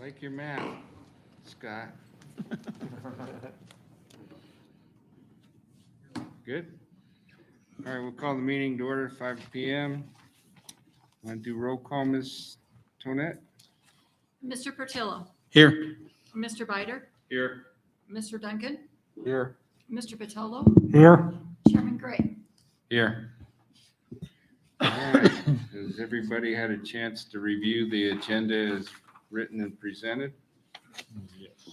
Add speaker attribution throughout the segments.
Speaker 1: Like your math, Scott. Good? All right, we'll call the meeting to order, 5 p.m. Want to do roll call, Ms. Tonette?
Speaker 2: Mr. Portillo,
Speaker 3: Here.
Speaker 2: Mr. Bider,
Speaker 1: Here.
Speaker 2: Mr. Duncan,
Speaker 3: Here.
Speaker 2: Mr. Patello,
Speaker 3: Here.
Speaker 2: Chairman Gray.
Speaker 1: Here. All right, has everybody had a chance to review the agenda as written and presented?
Speaker 3: Yes.
Speaker 1: Are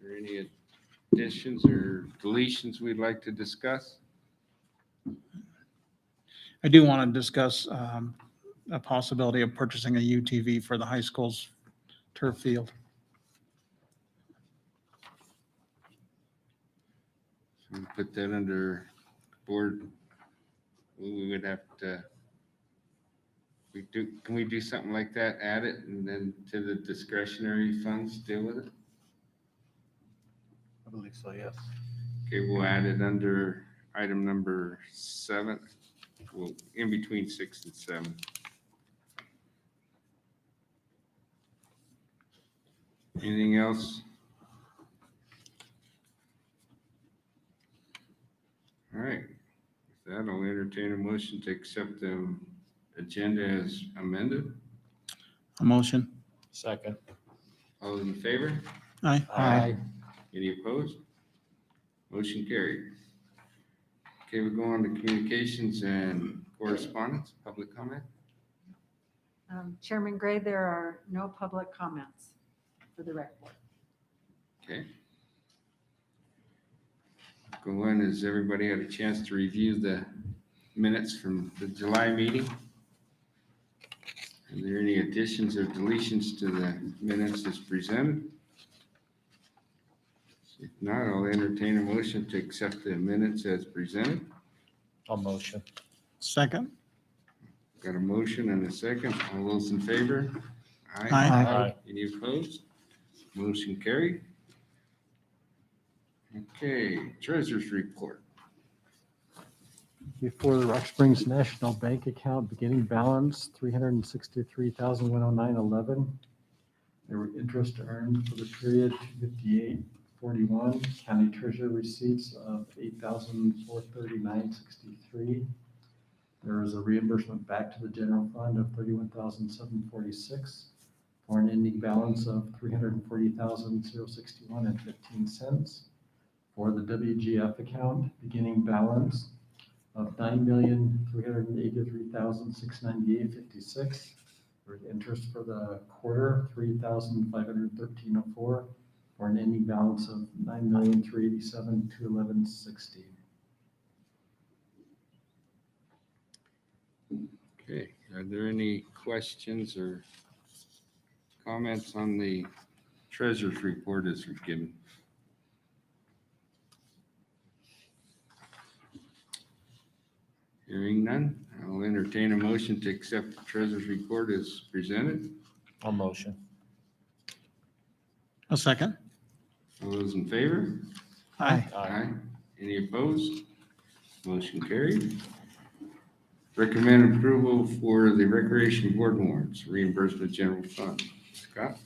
Speaker 1: there any additions or deletions we'd like to discuss?
Speaker 3: I do want to discuss a possibility of purchasing a UTV for the high school's turf field.
Speaker 1: So we put that under board. We would have to, can we do something like that, add it, and then to the discretionary funds, deal with it?
Speaker 3: I believe so, yes.
Speaker 1: Okay, we'll add it under item number 7, well, in between 6 and 7. Anything else? All right, with that, I'll entertain a motion to accept the agenda as amended.
Speaker 3: A motion.
Speaker 4: Second.
Speaker 1: All in favor?
Speaker 3: Aye.
Speaker 1: Any opposed? Motion carried. Okay, we go on to communications and correspondence, public comment.
Speaker 5: Chairman Gray, there are no public comments for the rec board.
Speaker 1: Okay. Go on, has everybody had a chance to review the minutes from the July meeting? Are there any additions or deletions to the minutes as presented? If not, I'll entertain a motion to accept the minutes as presented.
Speaker 4: I'll motion.
Speaker 3: Second.
Speaker 1: Got a motion and a second. All those in favor?
Speaker 3: Aye.
Speaker 1: Any opposed? Motion carried. Okay, treasurer's report.
Speaker 6: Before the Rock Springs National Bank account beginning balance, $363,109.11. There were interest earned for the period, $258.41. County treasurer receipts of $8,439.63. There was a reimbursement back to the general fund of $31,746 for an ending balance of $340,061.15. For the WGF account, beginning balance of $9,383,698.56. For interest for the quarter, $3,513.04, for an ending balance of $9,387,211.60.
Speaker 1: Okay, are there any questions or comments on the treasurer's report as given? Hearing none, I'll entertain a motion to accept the treasurer's report as presented.
Speaker 4: I'll motion.
Speaker 3: A second.
Speaker 1: All those in favor?
Speaker 3: Aye.
Speaker 1: Any opposed? Motion carried. Recommend approval for the recreation board warrants, reimbursement general fund. Scott?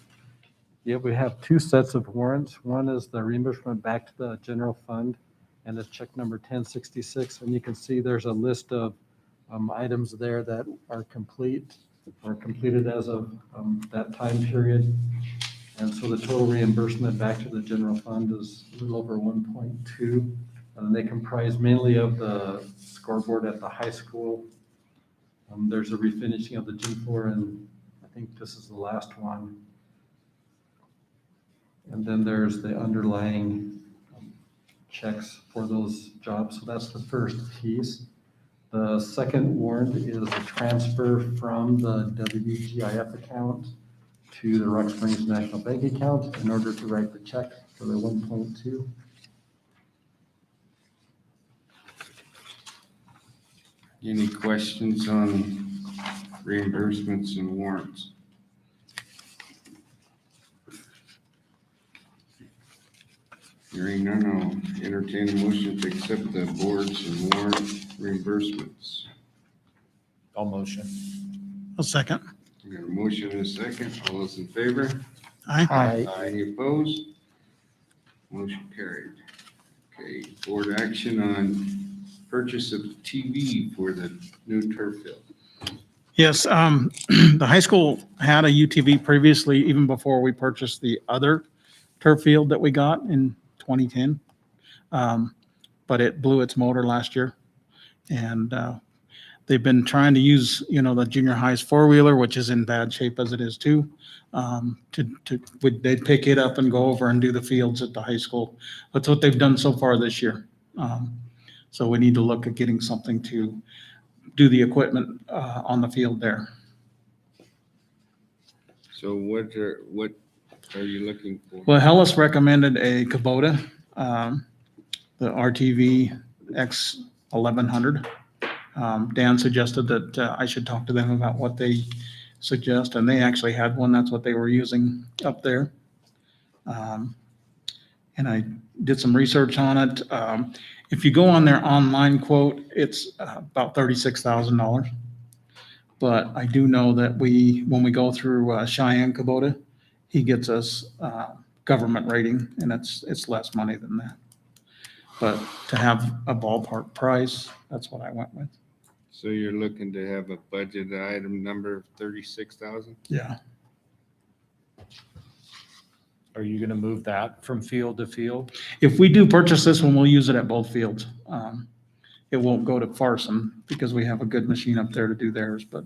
Speaker 6: Yeah, we have two sets of warrants. One is the reimbursement back to the general fund, and it's check number 1066. And you can see there's a list of items there that are complete or completed as of that time period. And so the total reimbursement back to the general fund is a little over 1.2. And they comprise mainly of the scoreboard at the high school. There's a refinishing of the gym floor, and I think this is the last one. And then there's the underlying checks for those jobs. So that's the first piece. The second warrant is a transfer from the WGIF account to the Rock Springs National Bank account in order to write the check for the 1.2.
Speaker 1: Any questions on reimbursements and warrants? Hearing none, I'll entertain a motion to accept the boards and warrant reimbursements.
Speaker 4: I'll motion.
Speaker 3: A second.
Speaker 1: We got a motion and a second. All those in favor?
Speaker 3: Aye.
Speaker 1: Any opposed? Motion carried. Okay, board action on purchase of TV for the new turf field.
Speaker 3: Yes, the high school had a UTV previously, even before we purchased the other turf field that we got in 2010. But it blew its motor last year. And they've been trying to use, the junior high's four-wheeler, which is in bad shape as it is too. They'd pick it up and go over and do the fields at the high school. That's what they've done so far this year. So we need to look at getting something to do the equipment on the field there.
Speaker 1: So what are you looking for?
Speaker 3: Well, Hellas recommended a Kubota, the RTV X 1100. Dan suggested that I should talk to them about what they suggest, and they actually had one. That's what they were using up there. And I did some research on it. If you go on their online quote, it's about $36,000. But I do know that when we go through Cheyenne Kubota, he gets us government rating, and it's less money than that. But to have a ballpark price, that's what I went with.
Speaker 1: So you're looking to have a budget item number of 36,000?
Speaker 3: Yeah.
Speaker 4: Are you gonna move that from field to field?
Speaker 3: If we do purchase this one, we'll use it at both fields. It won't go to Farson because we have a good machine up there to do theirs, but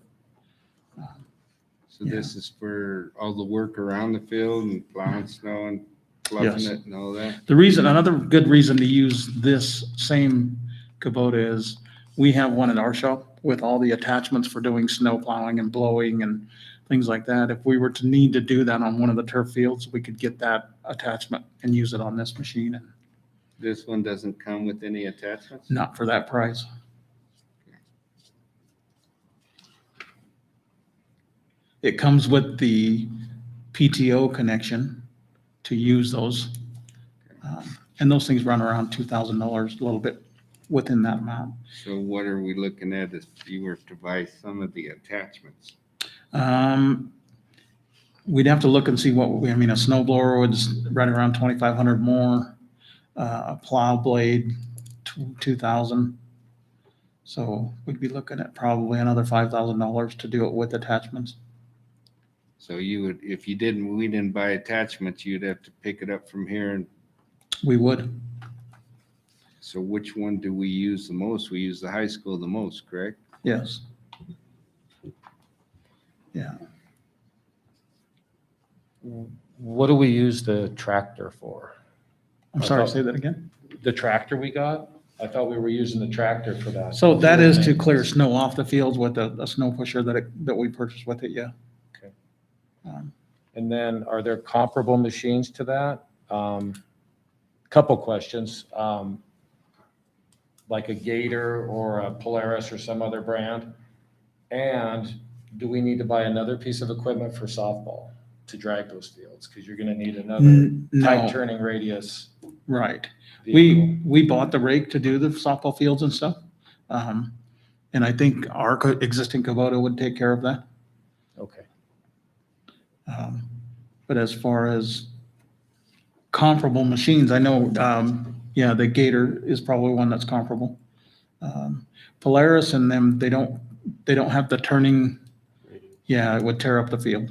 Speaker 1: So this is for all the work around the field and plowing snow and fluffing
Speaker 3: Yes.
Speaker 1: it and all that?
Speaker 3: another good reason to use this same Kubota is we have one at our shop with all the attachments for doing snow plowing and blowing and things like that. If we were to need to do that on one of the turf fields, we could get that attachment and use it on this machine, and
Speaker 1: This one doesn't come with any attachments?
Speaker 3: not for that price. It comes with the PTO connection to use those. And those things run around $2,000, a little bit within that amount.
Speaker 1: So what are we looking at if you were to buy some of the attachments?
Speaker 3: We'd have to look and see a snow blower was right around 2,500 more, a plow blade, 2,000. So we'd be looking at probably another $5,000 to do it with attachments.
Speaker 1: So you would, if we didn't buy attachments, you'd have to pick it up from here. And
Speaker 3: We would.
Speaker 1: so which one do we use the most? We use the high school the most, correct?
Speaker 3: Yes. Yeah.
Speaker 4: What do we use the tractor for?
Speaker 3: I'm sorry, say that again.
Speaker 4: The tractor we got? I thought we were using the tractor for that.
Speaker 3: So that is to clear snow off the fields with a snow pusher that we purchased with it, yeah.
Speaker 4: Okay.
Speaker 3: Um,
Speaker 4: And then are there comparable machines to that? Couple questions. Like a Gator or a Polaris or some other brand? And do we need to buy another piece of equipment for softball to drag those fields? Because you're going to need another tight
Speaker 3: No,
Speaker 4: turning radius.
Speaker 3: right.
Speaker 4: vehicle.
Speaker 3: We bought the rake to do the softball fields and stuff. And I think our existing Kubota would take care of that.
Speaker 4: Okay.
Speaker 3: But as far as comparable machines, I know, the Gator is probably one that's comparable. Polaris and them, they don't have the turning. Yeah, it would tear up the field.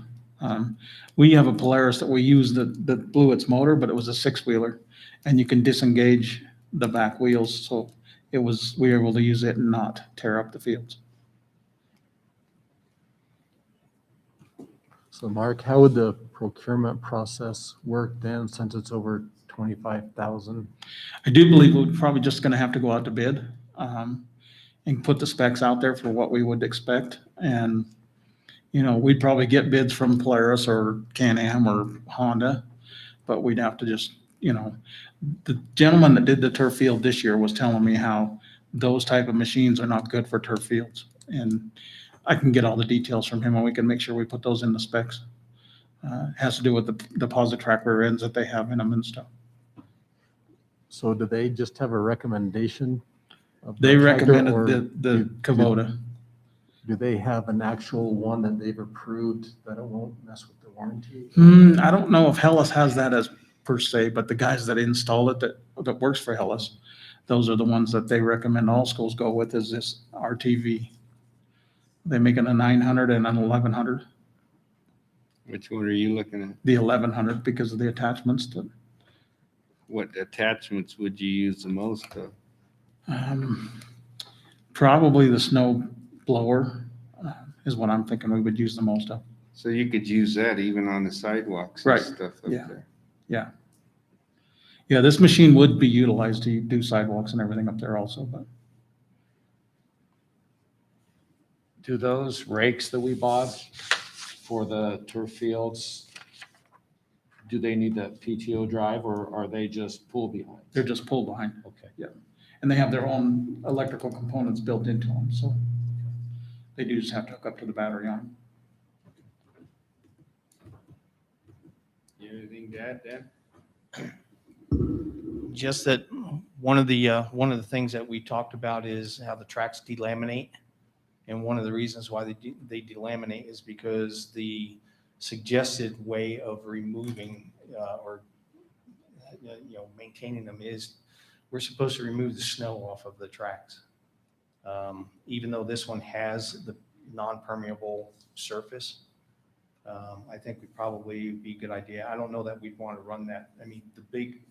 Speaker 3: We have a Polaris that we use that blew its motor, but it was a 6-wheeler, and you can disengage the back wheels, so we were able to use it and not tear up the fields.
Speaker 6: So Mark, how would the procurement process work then, since it's over 25,000?
Speaker 3: I do believe we're probably just gonna have to go out to bid, and put the specs out there for what we would expect. And, we'd probably get bids from Polaris or Can-Am or Honda, but we'd have to just, the gentleman that did the turf field this year was telling me how those type of machines are not good for turf fields. And I can get all the details from him and we can make sure we put those in the specs. It has to do with the deposit track rear ends that they have in them and stuff.
Speaker 6: So do they just have a recommendation? of
Speaker 3: They
Speaker 6: the tractor,
Speaker 3: recommended
Speaker 6: or
Speaker 3: the Kubota.
Speaker 6: Do they have an actual one that they've approved that it won't mess with the warranty?
Speaker 3: I don't know if Hellas has that as per se, but the guys that install it, that works for Hellas, those are the ones that they recommend all schools go with, is this RTV. They make it a 900 and an 1100,
Speaker 1: Which one are you looking at?
Speaker 3: the 1100 because of the attachments to,
Speaker 1: What attachments would you use the most of?
Speaker 3: probably the snow blower is what I'm thinking we would use the most of.
Speaker 1: So you could use that even on the sidewalks and
Speaker 3: Right.
Speaker 1: stuff up
Speaker 3: Yeah.
Speaker 1: there.
Speaker 3: Yeah, this machine would be utilized to do sidewalks and everything up there also, but
Speaker 4: Do those rakes that we bought for the turf fields, do they need that PTO drive or are they just pull behind?
Speaker 3: they're just pull behind.
Speaker 4: Okay.
Speaker 3: And they have their own electrical components built into them, so they do just have to hook up to the battery on.
Speaker 1: You have anything to add, Dan?
Speaker 7: Just that one of the things that we talked about is how the tracks delaminate. And one of the reasons why they delaminate is because the suggested way of removing or maintaining them is we're supposed to remove the snow off of the tracks. Even though this one has the non-permeable surface, I think we probably would be a good idea. I don't know that we'd want to run that. I mean, the big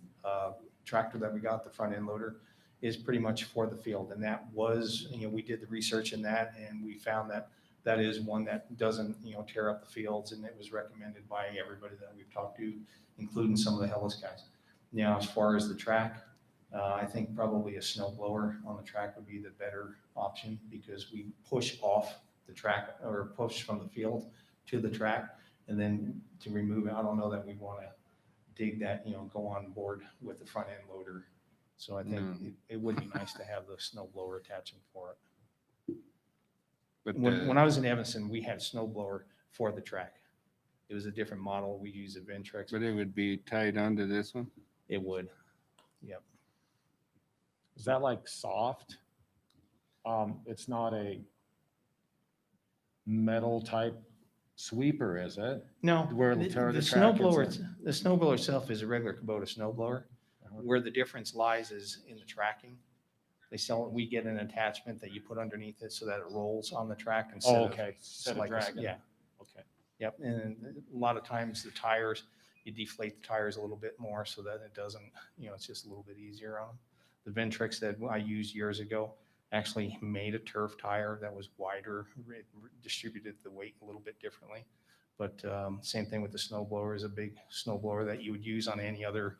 Speaker 7: tractor that we got, the front end loader, is pretty much for the field. And that was, we did the research in that and we found that that is one that doesn't, tear up the fields. And it was recommended by everybody that we've talked to, including some of the Hellas guys. Now, as far as the track, I think probably a snow blower on the track would be the better option because we push off the track or push from the field to the track. And then to remove it, I don't know that we want to dig that, go on board with the front end loader. So I think
Speaker 1: No.
Speaker 7: it would be nice to have the snow blower attaching for it.
Speaker 1: But
Speaker 7: When I was in Evanston, we had snow blower for the track. It was a different model. We used a Ventrex.
Speaker 1: but it would be tied onto this one?
Speaker 7: It would. Yep.
Speaker 4: Is that like soft? It's not a metal type sweeper, is it?
Speaker 7: No,
Speaker 4: Where it'll tear the
Speaker 7: snow
Speaker 4: track
Speaker 7: blower,
Speaker 4: inside.
Speaker 7: the snow blower itself is a regular Kubota snow blower.
Speaker 4: Uh-huh.
Speaker 7: Where the difference lies is in the tracking. They sell it, we get an attachment that you put underneath it so that it rolls on the track instead
Speaker 4: Oh,
Speaker 7: of.
Speaker 4: okay. Instead of
Speaker 7: like a-
Speaker 4: dragging.
Speaker 7: Yeah,
Speaker 4: Okay.
Speaker 7: yep. And a lot of times the tires, you deflate the tires a little bit more so that it doesn't, it's just a little bit easier on them. The Ventrex that I used years ago actually made a turf tire that was wider, distributed the weight a little bit differently. But same thing with the snow blower, is a big snow blower that you would use on any other,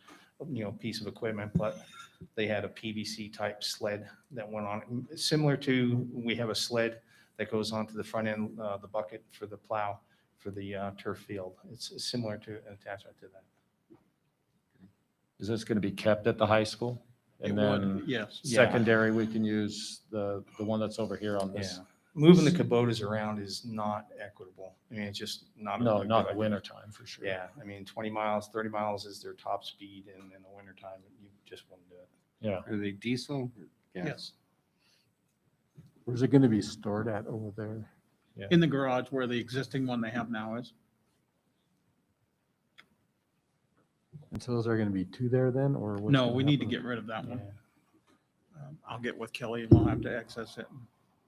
Speaker 7: piece of equipment, but they had a PVC type sled that went on, similar to, we have a sled that goes onto the front end, the bucket for the plow for the turf field. It's similar to an attachment to that.
Speaker 4: Is this going to be kept at the high school? And
Speaker 3: It would,
Speaker 4: then
Speaker 3: yes.
Speaker 4: secondary, we can use the one that's over here on this.
Speaker 7: Yeah. Moving the Kubotas around is not equitable. I mean, it's just not. a
Speaker 4: No,
Speaker 7: good
Speaker 4: not in the
Speaker 7: idea.
Speaker 4: winter time for sure.
Speaker 7: Yeah, I mean, 20 miles, 30 miles is their top speed, and in the wintertime, you just wouldn't do it.
Speaker 4: Yeah.
Speaker 1: Are they diesel? or gas?
Speaker 3: Yes.
Speaker 6: Where's it going to be stored at over there?
Speaker 3: In the garage where the existing one they have now is.
Speaker 6: And so is there going to be two there then, or? what's
Speaker 3: No,
Speaker 6: gonna
Speaker 3: we need to
Speaker 6: happen?
Speaker 3: get rid of that
Speaker 7: Yeah.
Speaker 3: one. I'll get with Kelly and we'll have to access it.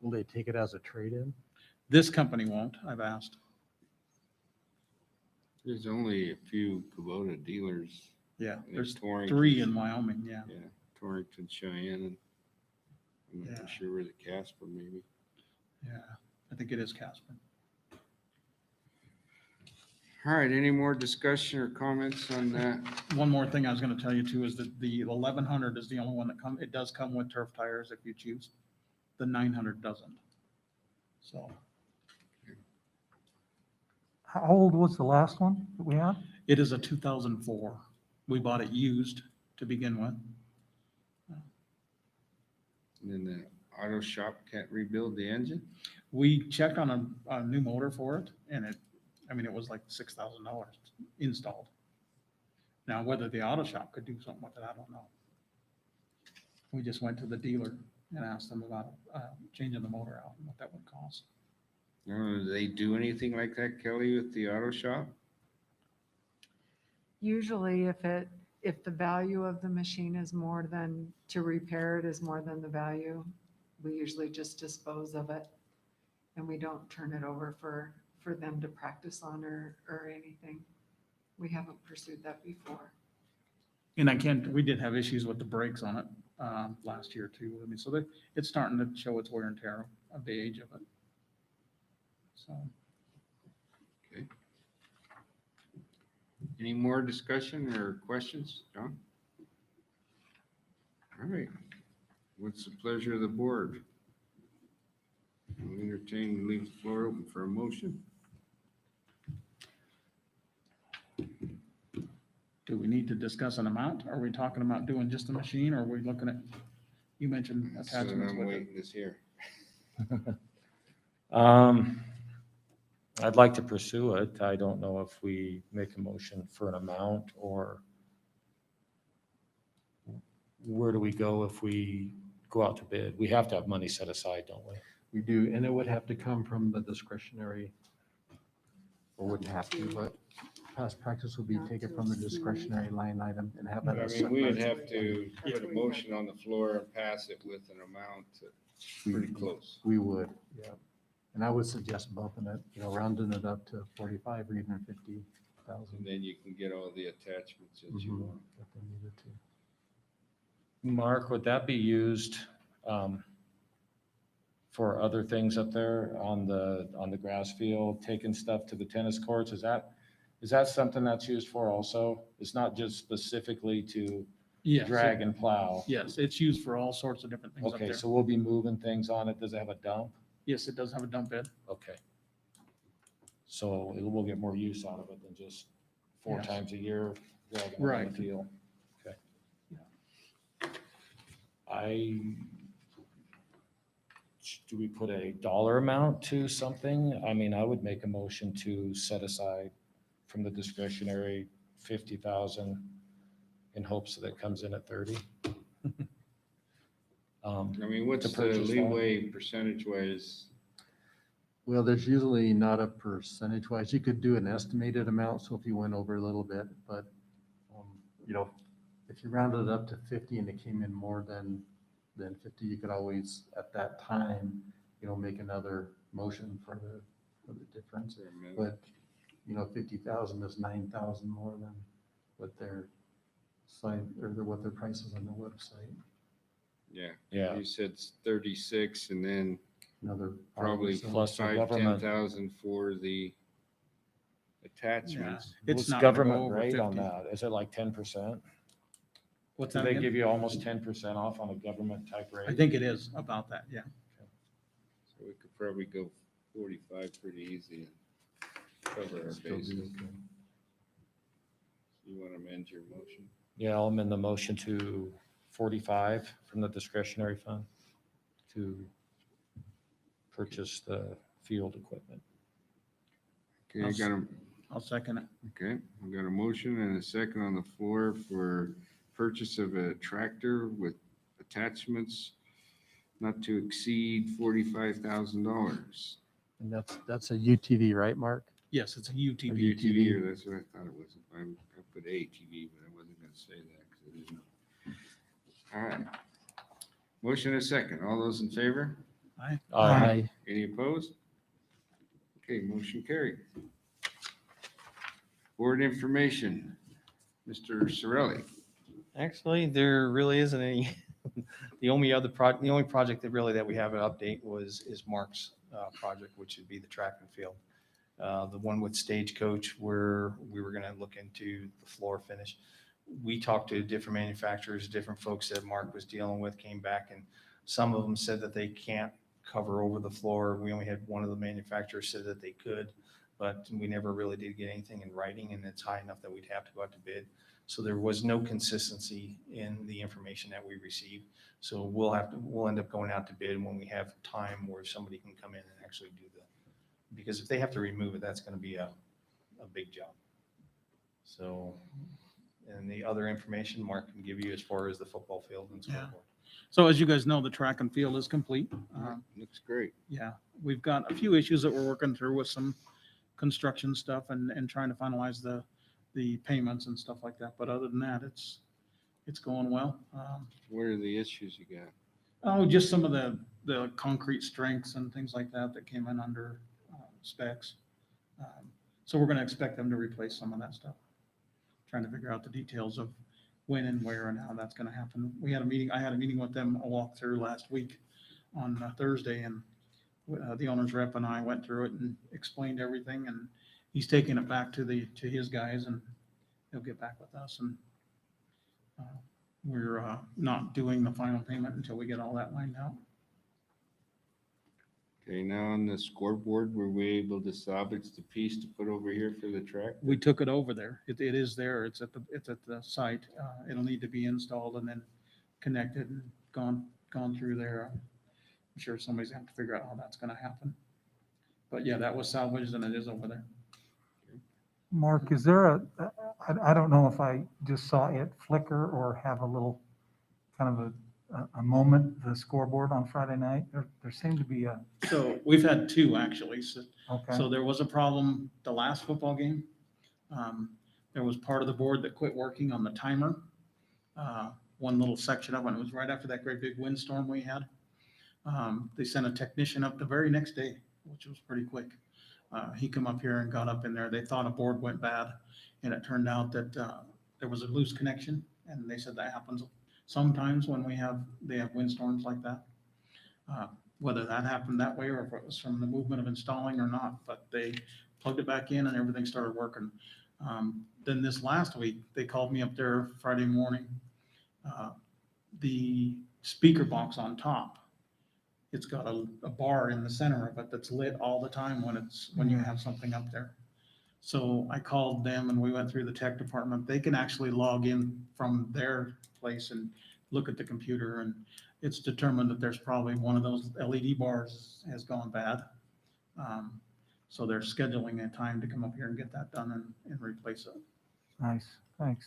Speaker 6: Will they take it as a trade-in?
Speaker 3: This company won't, I've asked.
Speaker 1: There's only a few Kubota dealers.
Speaker 3: Yeah,
Speaker 1: in
Speaker 3: there's
Speaker 1: Torrington.
Speaker 3: 3 in Wyoming, yeah.
Speaker 1: Yeah, Torrington, Cheyenne, and I'm not
Speaker 3: Yeah.
Speaker 1: sure where the Casper maybe.
Speaker 3: Yeah, I think it is Casper.
Speaker 1: All right, any more discussion or comments on that?
Speaker 3: One more thing I was gonna tell you too is that the 1100 is the only one that it does come with turf tires if you choose. The 900 doesn't. So
Speaker 8: How old was the last one that we had?
Speaker 3: it is a 2004. We bought it used to begin with.
Speaker 1: And then the auto shop can't rebuild the engine?
Speaker 3: We checked on a new motor for it and it was like $6,000 installed. Now, whether the auto shop could do something with it, I don't know. We just went to the dealer and asked them about changing the motor out and what that would cost.
Speaker 1: Do they do anything like that, Kelly, with the auto shop?
Speaker 5: Usually if the value of the machine is more than, to repair it is more than the value, we usually just dispose of it. And we don't turn it over for them to practice on or anything. We haven't pursued that before.
Speaker 3: And we did have issues with the brakes on it, last year too. I mean, so it's starting to show its wear and tear of the age of it. So,
Speaker 1: Okay. Any more discussion or questions, John? All right. What's the pleasure of the board? I'll entertain, leave the floor open for a motion.
Speaker 3: do we need to discuss an amount? Are we talking about doing just a machine, or are we looking at, you mentioned
Speaker 1: So
Speaker 3: attachments
Speaker 1: I'm
Speaker 3: with it?
Speaker 1: waiting this here.
Speaker 4: I'd like to pursue it. I don't know if we make a motion for an amount, or where do we go if we go out to bid? We have to have money set aside, don't we?
Speaker 6: We do, and it would have to come from the discretionary, or wouldn't have to, but past practice would be take it from the discretionary line item and have
Speaker 1: I
Speaker 6: that.
Speaker 1: mean, we would have to put a motion on the floor and pass it with an amount pretty close.
Speaker 6: We would, yeah. And I would suggest bumping it, rounding it up to 45 or even
Speaker 1: And
Speaker 6: 50,000
Speaker 1: then you can get all the attachments that you
Speaker 6: Mhm.
Speaker 1: want.
Speaker 6: if they needed to.
Speaker 4: Mark, would that be used for other things up there on the grass field, taking stuff to the tennis courts? Is that something that's used for also? It's not just specifically to
Speaker 3: Yes,
Speaker 4: drag and plow?
Speaker 3: yes, it's used for all sorts of different things up
Speaker 4: Okay,
Speaker 3: there.
Speaker 4: so we'll be moving things on it. Does it have a dump?
Speaker 3: Yes, it does have a dump bed.
Speaker 4: Okay. So we'll get more use out of it than just four
Speaker 3: Yes.
Speaker 4: times a year dragging it on
Speaker 3: Right.
Speaker 4: the field. Okay. Do we put a dollar amount to something? I mean, I would make a motion to set aside from the discretionary 50,000 in hopes that it comes in at 30.
Speaker 1: I mean, what's
Speaker 4: To
Speaker 1: the
Speaker 4: purchase that.
Speaker 1: leeway percentage wise?
Speaker 6: Well, there's usually not a percentage wise. You could do an estimated amount, so if you went over a little bit, but, if you rounded it up to 50 and it came in more than 50, you could always, at that time, make another motion for the difference. But, 50,000 is 9,000 more than what their site, or what their price is on the website.
Speaker 1: Yeah,
Speaker 4: Yeah.
Speaker 1: you said it's 36 and then
Speaker 6: Another.
Speaker 1: probably
Speaker 6: so-
Speaker 4: Plus the
Speaker 1: 5,000,
Speaker 4: government.
Speaker 1: 10,000 for the attachments.
Speaker 3: It's
Speaker 4: What's
Speaker 3: not gonna go
Speaker 4: government
Speaker 3: over
Speaker 4: rate on
Speaker 3: 50.
Speaker 4: that? Is it like 10%?
Speaker 3: What's
Speaker 4: Do
Speaker 3: that
Speaker 4: they
Speaker 3: again?
Speaker 4: give you almost 10% off on a government type rate?
Speaker 3: I think it is about that, yeah.
Speaker 1: So we could probably go 45 pretty easy and cover our
Speaker 6: Still do
Speaker 1: bases.
Speaker 6: okay.
Speaker 1: You want to amend your motion?
Speaker 4: Yeah, I'll amend the motion to 45 from the discretionary fund to purchase the field equipment.
Speaker 1: Okay, I got a,
Speaker 3: I'll second it.
Speaker 1: okay, I've got a motion and a second on the floor for purchase of a tractor with attachments not to exceed $45,000.
Speaker 6: And that's a UTV, right, Mark?
Speaker 3: Yes, it's a
Speaker 1: A
Speaker 3: UTV.
Speaker 1: UTV, or that's what I thought it was. I put ATV, but I wasn't gonna say that because I didn't know. All right. Motion and a second. All those in favor?
Speaker 4: Aye.
Speaker 1: Any opposed? Okay, motion carried. Board information, Mr. Sorelli.
Speaker 7: Actually, there really isn't any. The only project that we have an update is Mark's project, which would be the track and field. The one with Stagecoach, where we were gonna look into the floor finish. We talked to different manufacturers, different folks that Mark was dealing with, came back, and some of them said that they can't cover over the floor. We only had one of the manufacturers said that they could, but we never really did get anything in writing, and it's high enough that we'd have to go out to bid. So there was no consistency in the information that we received. So we'll end up going out to bid when we have time where somebody can come in and actually do because if they have to remove it, that's gonna be a big job. So, and the other information Mark can give you as far as the football field and so
Speaker 3: Yeah.
Speaker 7: forth.
Speaker 3: So as you guys know, the track and field is complete.
Speaker 1: Looks great.
Speaker 3: Yeah, we've got a few issues that we're working through with some construction stuff and trying to finalize the payments and stuff like that. But other than that, it's going well.
Speaker 1: What are the issues you got?
Speaker 3: Oh, just some of the concrete strengths and things like that that came in under specs. So we're going to expect them to replace some of that stuff. Trying to figure out the details of when and where and how that's going to happen. I had a meeting with them, a walkthrough last week on Thursday, and the owner's rep and I went through it and explained everything, and he's taking it back to his guys, and he'll get back with us. And we're not doing the final payment until we get all that lined out.
Speaker 1: Okay, now on the scoreboard, were we able to salvage the piece to put over here for the track?
Speaker 3: We took it over there. It is there. It's at the site. It'll need to be installed and then connected and gone through there. I'm sure somebody's gonna have to figure out how that's gonna happen. But yeah, that was salvaged and it is over there.
Speaker 8: Mark, is there I don't know if I just saw it flicker or have a little kind of a moment, the scoreboard on Friday night? There seemed to be
Speaker 3: So we've had two actually.
Speaker 8: okay.
Speaker 3: So there was a problem the last football game. There was part of the board that quit working on the timer. One little section of it, it was right after that great big windstorm we had. They sent a technician up the very next day, which was pretty quick. He come up here and got up in there. They thought a board went bad, and it turned out that there was a loose connection, and they said that happens sometimes when they have windstorms like that. Whether that happened that way or if it was from the movement of installing or not, but they plugged it back in and everything started working. Then this last week, they called me up there Friday morning. The speaker box on top, it's got a bar in the center of it that's lit all the time when you have something up there. So I called them and we went through the tech department. They can actually log in from their place and look at the computer, and it's determined that there's probably one of those LED bars has gone bad. So they're scheduling a time to come up here and get that done and replace it.
Speaker 8: Nice, thanks.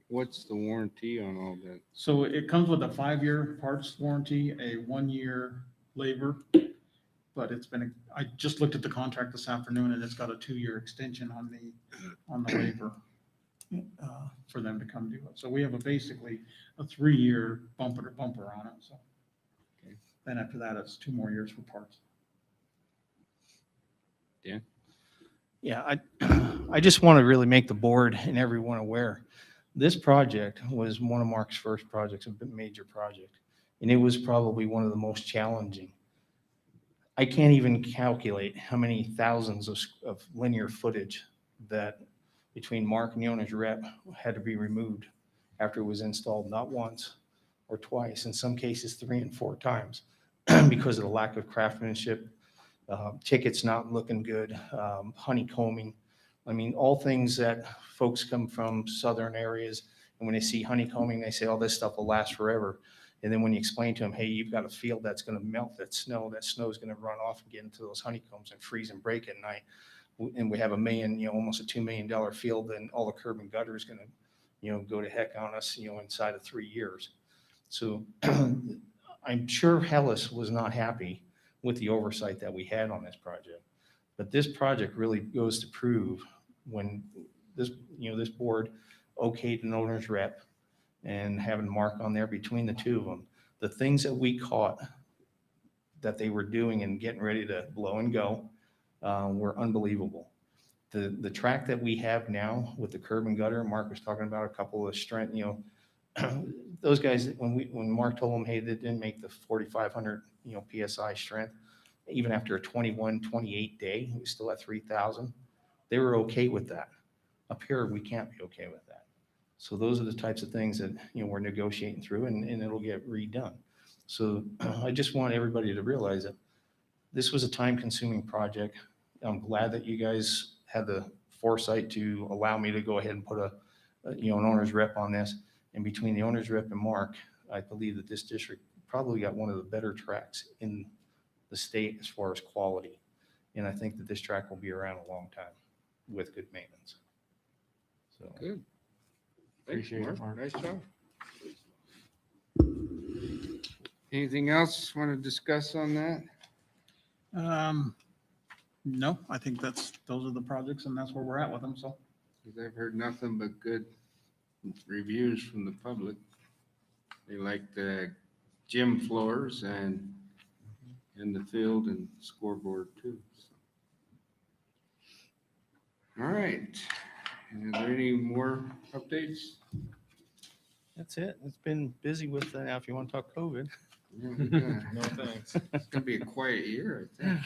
Speaker 1: What's the warranty on all that?
Speaker 3: So it comes with a 5-year parts warranty, a 1-year labor, but I just looked at the contract this afternoon and it's got a 2-year extension on the labor for them to come do it. So we have basically a 3-year bumper to bumper on it. So
Speaker 1: Okay.
Speaker 3: then after that, it's 2 more years for parts.
Speaker 7: Yeah, I just want to really make the board and everyone aware. This project was one of Mark's first projects, a major project, and it was probably one of the most challenging. I can't even calculate how many thousands of linear footage that between Mark and the owner's rep had to be removed after it was installed, not once or twice, in some cases 3 and 4 times because of the lack of craftsmanship, tickets not looking good, honeycombing. I mean, all things that folks come from southern areas, and when they see honeycombing, they say, oh, this stuff will last forever. And then when you explain to them, hey, you've got a field that's going to melt that snow is going to run off and get into those honeycombs and freeze and break at night. And we have almost a $2 million field, and all the curb and gutter is going to, go to heck on us, inside of 3 years. So I'm sure Hellas was not happy with the oversight that we had on this project. But this project really goes to prove when this board okayed an owner's rep and having Mark on there between the two of them, the things that we caught that they were doing and getting ready to blow and go were unbelievable. The track that we have now with the curb and gutter, Mark was talking about a couple of strength, those guys, when Mark told them, hey, they didn't make the 4,500, PSI strength, even after a 21, 28 day, it was still at 3,000. They were okay with that. Up here, we can't be okay with that. So those are the types of things that, we're negotiating through, and it'll get redone. So I just want everybody to realize that this was a time-consuming project. I'm glad that you guys had the foresight to allow me to go ahead and put an owner's rep on this. And between the owner's rep and Mark, I believe that this district probably got one of the better tracks in the state as far as quality. And I think that this track will be around a long time with good maintenance. So
Speaker 1: Good. Thanks,
Speaker 4: Appreciate it, Mark.
Speaker 1: Nice job. Anything else want to discuss on that?
Speaker 3: No, I think those are the projects and that's where we're at with them, so.
Speaker 1: Because I've heard nothing but good reviews from the public. They like the gym floors and the field and scoreboard too. All right. Is there any more updates?
Speaker 7: That's it. It's been busy with, now if you want to talk COVID.
Speaker 1: Yeah, we're gonna-
Speaker 4: No, thanks.
Speaker 1: It's gonna be a quiet year, I think.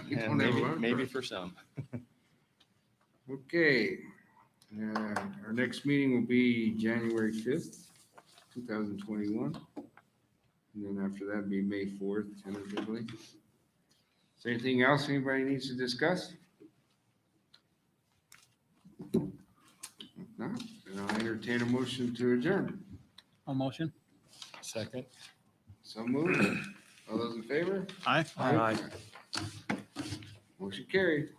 Speaker 1: We
Speaker 7: Yeah,
Speaker 1: don't have a
Speaker 7: maybe,
Speaker 1: lot of
Speaker 7: maybe
Speaker 1: work.
Speaker 7: for some.
Speaker 1: Okay. Our next meeting will be January 5th, 2021. And then after that, it'll be May 4th, tentatively. Is there anything else anybody needs to discuss? If not, then I'll entertain a motion to adjourn.
Speaker 3: A motion?
Speaker 4: Second.
Speaker 1: So moved. All those in favor?
Speaker 3: Aye.
Speaker 4: Aye.
Speaker 1: Motion carried.